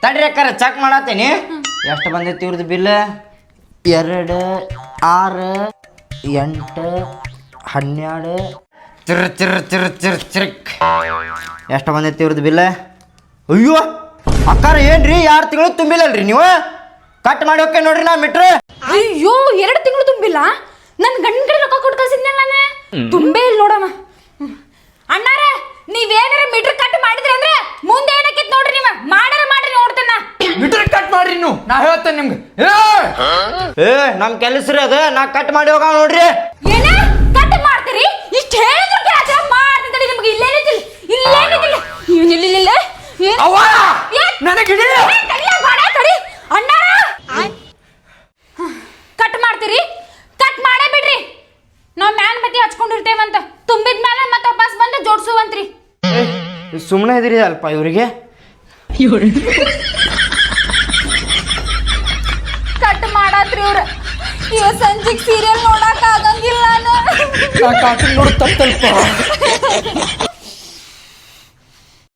ತಡ್ರಿ ಅಕ್ಕಾರ ಚೆಕ್ ಮಾಡತ್ತೀನಿ ಎಷ್ಟು ಬಂದೈತಿ ಇವ್ರದ್ದು ಬಿಲ್ 2 6 8 12 ಚಿರ್ಕ್ ಎಷ್ಟು ಬಂದೈತಿ ಇವ್ರದ್ದು ಬಿಲ್ ಅಯ್ಯೋ ಅಕ್ಕಾರ ಏನ್ರಿ 2 ತಿಂಗಳು ತುಂಬಿಲ್ಲಲ್ರಿ ನೀವು ಕಟ್ ಮಾಡಿ ಹೋಗ್ಕೆ ನೋಡ್ರಿ ನಾ ಮಿಟ್ರ್ ಅಯ್ಯೋ 2 ತಿಂಗಳು ತುಂಬಿಲ್ಲ ನನ್ನ ಗಂಡ ಕಡೆ ರೊಕ್ಕ ಕೊಟ್ಟು ಕಳ್ಸಿದ್ನಲ್ಲ ನಾನು ತುಂಬೇ ಇಲ್ಲ ನೋಡಮ್ಮ ಅಣ್ಣಾರ ನೀವೇನಾರ ಮೀಟರ್ ಕಟ್ ಮಾಡಿದ್ರಿ ಅಂದ್ರೆ ಮುಂದೆ ಏನಕ್ಕಿತ್ ನೋಡ್ರಿ ನೀವು ಮಾಡ್ರಿ ನೋಡ್ತೇನೆ ಮೀಟರ್ ಕಟ್ ಮಾಡ್ರಿ ನೀವು ನಾ ಹೇಳ್ತೇನೆ ನಿಮ್ಗೆ ಏ ನಮ್ ಕೆಲಸ ರೀ ಅದು ನಾ ಕಟ್ ಮಾಡಿ ಹೋಗ ನೋಡ್ರಿ ಏನ ಕಟ್ ಮಾಡ್ತೀರಿ ಇಷ್ಟ ಹೇಳಿದ್ರು ಕೇಳ್ತೀರ ಮಾಡ್ತಿದ್ರಿ ನಿಮ್ಗೆ ಇಲ್ಲೇನಿಲ್ಲ ಅವ್ವ ನನಗೆ ಅಣ್ಣಾರ ಕಟ್ ಮಾಡ್ತೀರಿ ಕಟ್ ಮಾಡೇ ಬಿಡ್ರಿ ನಾವ್ ಮ್ಯಾನ್ ಬತ್ತಿ ಹಚ್ಕೊಂಡಿರ್ತೇವಂತ ತುಂಬಿದ್ಮೇಲೆ ಮತ್ತೆ ವಾಪಸ್ ಬಂದು ಜೋಡ್ಸುವಂತ್ರಿ ಸುಮ್ಮನೆ ಇದ್ರಿ ಅಲ್ಪ ಇವ್ರಿಗೆ ಕಟ್ ಮಾಡಾತ್ರಿ ಇವ್ರ ಸಂಜೆಗ್ ಸೀರಿಯಲ್ ನೋಡಕ್ ಆಗಂಗಿಲ್ಲ ನಾ ಕಾಟನ್ ನೋಡ್ ತಪ್ಪಲ್ಪ